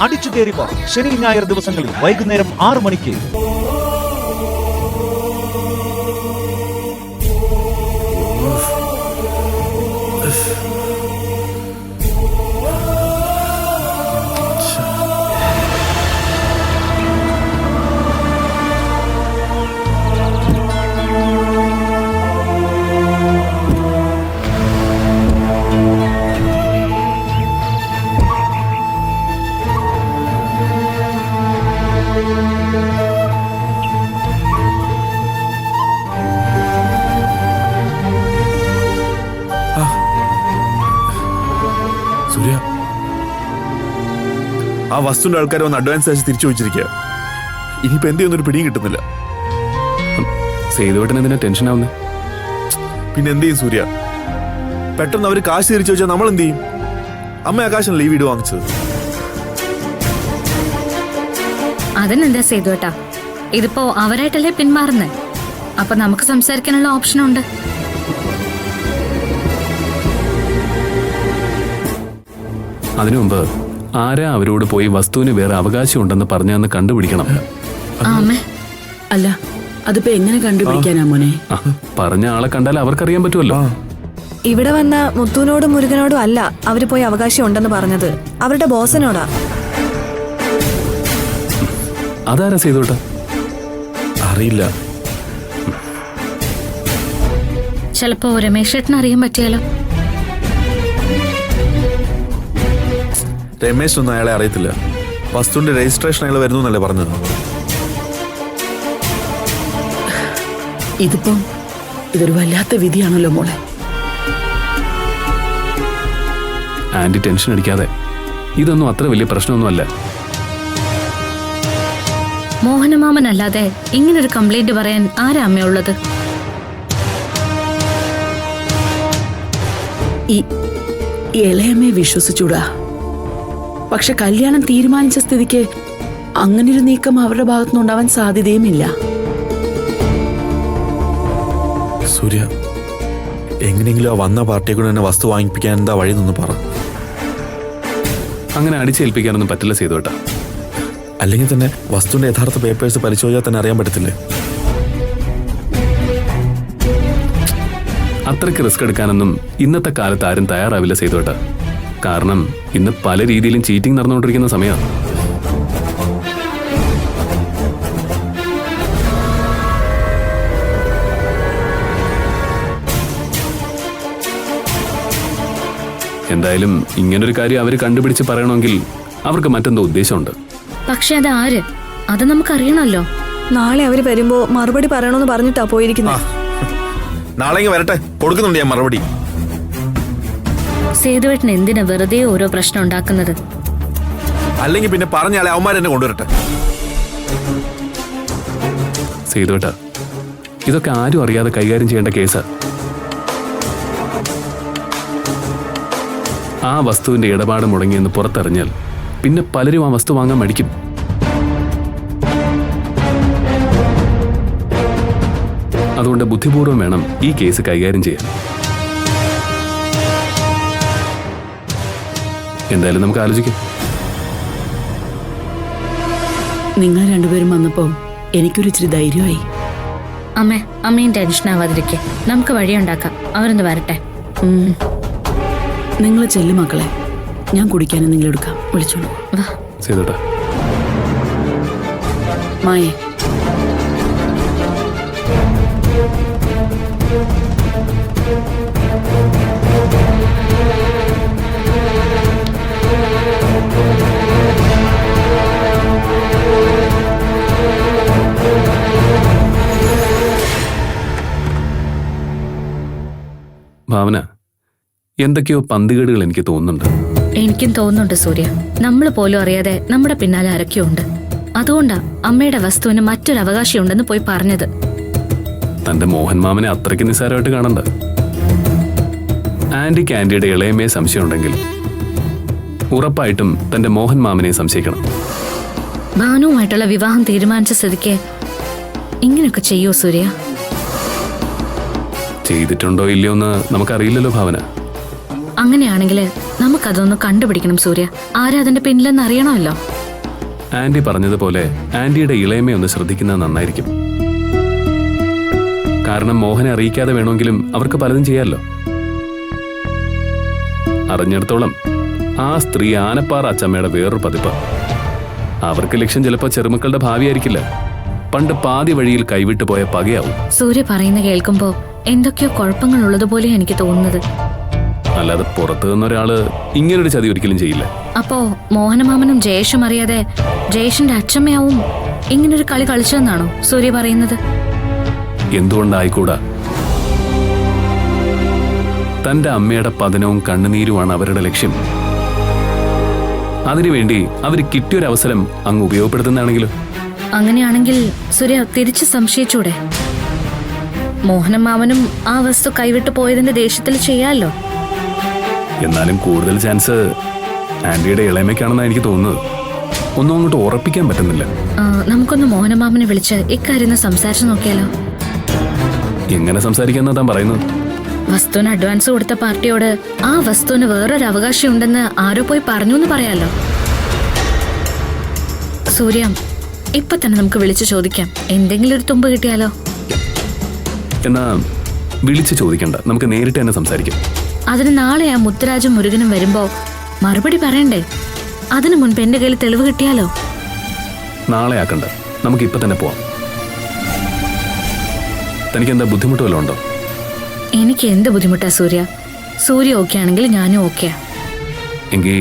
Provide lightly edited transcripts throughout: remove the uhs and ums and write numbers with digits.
അടിച്ചു കയറിപ്പോ ശനി ഞായർ ദിവസങ്ങളിൽ വൈകുന്നേരം 6 മണിക്ക്. സൂര്യ, ആ വസ്തുവിന്റെ ആൾക്കാർ വന്ന് അഡ്വാൻസ് അയച്ച് തിരിച്ചു വെച്ചിരിക്കുക. ഇനിയിപ്പോ എന്ത് ചെയ്യുന്നൊരു പിടിയും കിട്ടുന്നില്ല. സേതുവേട്ടൻ എന്തിനാ ടെൻഷൻ ആവുന്നേ? പിന്നെ എന്ത് ചെയ്യും സൂര്യ? പെട്ടെന്ന് അവര് കാശ് തിരിച്ചു വെച്ചാൽ നമ്മൾ എന്ത് ചെയ്യും? അമ്മ ആകാശം ലീവ് വീട് വാങ്ങിച്ചത്. അതിനെന്താ സേതുവേട്ടാ, ഇതിപ്പോ അവരായിട്ടല്ലേ പിന്മാറുന്നേ. അപ്പൊ നമുക്ക് സംസാരിക്കാനുള്ള ഓപ്ഷൻ ഉണ്ട്. അതിനു മുമ്പ് ആരാ അവരോട് പോയി വസ്തുവിന് വേറെ അവകാശം ഉണ്ടെന്ന് പറഞ്ഞാന്ന് കണ്ടുപിടിക്കണം. അല്ല, അതിപ്പോ എങ്ങനെ കണ്ടുപിടിക്കാനാ മോനെ? പറഞ്ഞ ആളെ കണ്ടാൽ അവർക്കറിയാൻ പറ്റുമല്ലോ. ഇവിടെ വന്ന മുത്തുവിനോടും മുരുകനോടും അല്ല അവര് പോയി അവകാശം ഉണ്ടെന്ന് പറഞ്ഞത്, അവരുടെ ബോസിനോടാ. അതാരാ സേതുവേട്ടാ? അറിയില്ല. ചിലപ്പോ രമേശേട്ടന് അറിയാൻ പറ്റിയാലോ. രമേശ് ഒന്നും അയാളെ അറിയത്തില്ല. വസ്തുവിന്റെ രജിസ്ട്രേഷൻ അയാൾ വരുന്നു എന്നല്ലേ പറഞ്ഞത്. ഇതൊരു വല്ലാത്ത വിധിയാണല്ലോ മോളെ. ആന്റി ടെൻഷൻ അടിക്കാതെ, ഇതൊന്നും അത്ര വലിയ പ്രശ്നമൊന്നുമല്ല. മോഹനമാമനല്ലാതെ ഇങ്ങനൊരു കംപ്ലൈന്റ് പറയാൻ ആരാ അമ്മയുള്ളത്? ഈ ഇളയമ്മയെ വിശ്വസിച്ചൂടാ. പക്ഷെ കല്യാണം തീരുമാനിച്ച സ്ഥിതിക്ക് അങ്ങനൊരു നീക്കം അവരുടെ ഭാഗത്തുനിന്നുണ്ടാവാൻ സാധ്യതയുമില്ല. സൂര്യ, എങ്ങനെയെങ്കിലും ആ വന്ന പാർട്ടിയെ കൊണ്ട് തന്നെ വസ്തു വാങ്ങിപ്പിക്കാൻ എന്താ വഴി നിന്ന് പറ. അങ്ങനെ അടിച്ചേൽപ്പിക്കാനൊന്നും പറ്റില്ല സേതുവേട്ടാ. അല്ലെങ്കിൽ തന്നെ വസ്തുവിന്റെ യഥാർത്ഥ പേപ്പേഴ്സ് പരിശോധിച്ചാൽ തന്നെ അറിയാൻ പറ്റത്തില്ലേ? അത്രയ്ക്ക് റിസ്ക് എടുക്കാനൊന്നും ഇന്നത്തെ കാലത്ത് ആരും തയ്യാറാവില്ല സേതുവേട്ടാ. കാരണം ഇന്ന് പല രീതിയിലും ചീറ്റിംഗ് നടന്നുകൊണ്ടിരിക്കുന്ന സമയമാണ്. എന്തായാലും ഇങ്ങനൊരു കാര്യം അവര് കണ്ടുപിടിച്ച് പറയണമെങ്കിൽ അവർക്ക് മറ്റെന്തോ ഉദ്ദേശമുണ്ട്. പക്ഷെ അത് ആര്? അത് നമുക്കറിയണമല്ലോ. നാളെ അവര് വരുമ്പോ മറുപടി പറയണമെന്ന് പറഞ്ഞിട്ടാ പോയിരിക്കുന്നത്. നാളെ വരട്ടെ, കൊടുക്കുന്നുണ്ട് ഞാൻ മറുപടി. സേതുവേട്ടൻ എന്തിനാ വെറുതെ ഓരോ പ്രശ്നം ഉണ്ടാക്കുന്നത്? അല്ലെങ്കിൽ പിന്നെ പറഞ്ഞാളെ അവന്മാരെന്നെ കൊണ്ടുവരട്ടെ. സേതുവേട്ടാ, ഇതൊക്കെ ആരും അറിയാതെ കൈകാര്യം ചെയ്യേണ്ട കേസാ. ആ വസ്തുവിന്റെ ഇടപാട് മുടങ്ങിയെന്ന് പുറത്തറിഞ്ഞാൽ പിന്നെ പലരും ആ വസ്തു വാങ്ങാൻ മടിക്കും. അതുകൊണ്ട് ബുദ്ധിപൂർവ്വം വേണം ഈ കേസ് കൈകാര്യം ചെയ്യാൻ. എന്തായാലും നമുക്ക് ആലോചിക്കാം. നിങ്ങൾ രണ്ടുപേരും വന്നപ്പോ എനിക്കൊരു ഇച്ചിരി ധൈര്യമായി. അമ്മയും ടെൻഷൻ ആവാതിരിക്കെ, നമുക്ക് വഴിയുണ്ടാക്കാം. അവരൊന്ന് വരട്ടെ. നിങ്ങൾ ചെല്ലു മക്കളെ, ഞാൻ കുടിക്കാൻ എന്തെങ്കിലും എടുക്കാം. വിളിച്ചോളൂ. സേതുവേട്ടാ. മായേ, ഭാവന, എന്തൊക്കെയോ പന്തികേടുകൾ എനിക്ക് തോന്നുന്നുണ്ട്. എനിക്കും തോന്നുന്നുണ്ട് സൂര്യ. നമ്മൾ പോലും അറിയാതെ നമ്മുടെ പിന്നാലെ ആരൊക്കെയുണ്ട്. അതുകൊണ്ടാ അമ്മയുടെ വസ്തുവിന് മറ്റൊരു അവകാശമുണ്ടെന്ന് പോയി പറഞ്ഞത്. തന്റെ മോഹൻ മാമനെ അത്രയ്ക്ക് നിസ്സാരമായിട്ട് കാണണ്ട. ആന്റിക്ക് ആന്റിയുടെ ഇളയമയെ സംശയമുണ്ടെങ്കിൽ ഉറപ്പായിട്ടും തന്റെ മോഹൻ മാമനെ സംശയിക്കണം. ഭാനുവുമായിട്ടുള്ള വിവാഹം തീരുമാനിച്ച സ്ഥിതിക്ക് ഇങ്ങനെയൊക്കെ ചെയ്യോ സൂര്യ? ചെയ്തിട്ടുണ്ടോ ഇല്ലയോ എന്ന് നമുക്കറിയില്ലല്ലോ ഭാവന. അങ്ങനെയാണെങ്കിൽ നമുക്കതൊന്ന് കണ്ടുപിടിക്കണം സൂര്യ. ആരാ അതിന്റെ പിന്നിലെന്ന് അറിയണമല്ലോ. ആന്റി പറഞ്ഞതുപോലെ ആന്റിയുടെ ഇളയമയെ ഒന്ന് ശ്രദ്ധിക്കുന്നത് നന്നായിരിക്കും. കാരണം മോഹനെ അറിയിക്കാതെ വേണമെങ്കിലും അവർക്ക് പലതും ചെയ്യാമല്ലോ. അറിഞ്ഞിടത്തോളം ആ സ്ത്രീ ആനപ്പാറ അച്ചമ്മയുടെ വേറൊരു പതിപ്പ്. അവർക്ക് ലക്ഷ്യം ചിലപ്പോൾ ചെറുമക്കളുടെ ഭാവിയായിരിക്കില്ല, പണ്ട് പാതി വഴിയിൽ കൈവിട്ടു പോയ പകയാവും. സൂര്യ പറയുന്ന കേൾക്കുമ്പോ എന്തൊക്കെയോ കുഴപ്പങ്ങൾ ഉള്ളതുപോലെ എനിക്ക് തോന്നുന്നത്. അല്ലാതെ പുറത്തു നിന്നൊരാള് ഇങ്ങനൊരു ചതി ഒരിക്കലും ചെയ്യില്ല. അപ്പോ മോഹനമാമനും ജയേഷും അറിയാതെ ജയേഷിന്റെ അച്ഛമ്മയാവും ഇങ്ങനൊരു കളി കളിച്ചതെന്നാണോ സൂര്യ പറയുന്നത്? എന്തുകൊണ്ടായിക്കൂടാ? തന്റെ അമ്മയുടെ പതനവും കണ്ണുനീരുമാണ് അവരുടെ ലക്ഷ്യം. അതിനുവേണ്ടി അവർ കിട്ടിയൊരവസരം അങ്ങ് ഉപയോഗപ്പെടുത്തുന്നതാണെങ്കിലും. അങ്ങനെയാണെങ്കിൽ സൂര്യ തിരിച്ച് സംശയിച്ചൂടെ? മോഹനമാമനും ആ വസ്തു കൈവിട്ടു പോയതിന്റെ ദേഷ്യത്തിൽ ചെയ്യാമല്ലോ. എന്നാലും കൂടുതൽ ചാൻസ് ആന്റിയുടെ ഇളയമയ്ക്കാണെന്നാണ് എനിക്ക് തോന്നുന്നത്. ഒന്നും അങ്ങോട്ട് ഉറപ്പിക്കാൻ പറ്റുന്നില്ല. നമുക്കൊന്ന് മോഹനമാമനെ വിളിച്ച് ഇക്കാര്യം സംസാരിച്ചു നോക്കിയാലോ? എങ്ങനെ സംസാരിക്കാന്നാ താൻ പറയുന്നത്? വസ്തുവിന് അഡ്വാൻസ് കൊടുത്ത പാർട്ടിയോട് ആ വസ്തുവിന് വേറൊരു അവകാശം ഉണ്ടെന്ന് ആരോ പോയി പറഞ്ഞു എന്ന് പറയാലോ. സൂര്യ, ഇപ്പൊ തന്നെ നമുക്ക് വിളിച്ചു ചോദിക്കാം. എന്തെങ്കിലും ഒരു തുമ്പ് കിട്ടിയാലോ? എന്നാ വിളിച്ചു ചോദിക്കണ്ട, നമുക്ക് നേരിട്ട് തന്നെ സംസാരിക്കാം. അതിന് നാളെ ആ മുത്തുരാജും മുരുകനും വരുമ്പോ മറുപടി പറയണ്ടേ? അതിനു മുൻപ് എന്റെ കയ്യിൽ തെളിവ് കിട്ടിയാലോ? നാളെ ആക്കണ്ട, നമുക്ക് ഇപ്പൊ തന്നെ പോവാം. തനിക്ക് എന്താ ബുദ്ധിമുട്ട് വല്ലതും ഉണ്ടോ? എനിക്ക് എന്ത് ബുദ്ധിമുട്ടാ സൂര്യ? സൂര്യ ഓക്കെ ആണെങ്കിൽ ഞാനും ഓക്കെയാ. എങ്കിൽ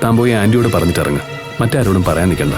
താൻ പോയി ആന്റിയോട് പറഞ്ഞിട്ടിറങ്ങ, മറ്റാരോടും പറയാൻ നിൽക്കണ്ട.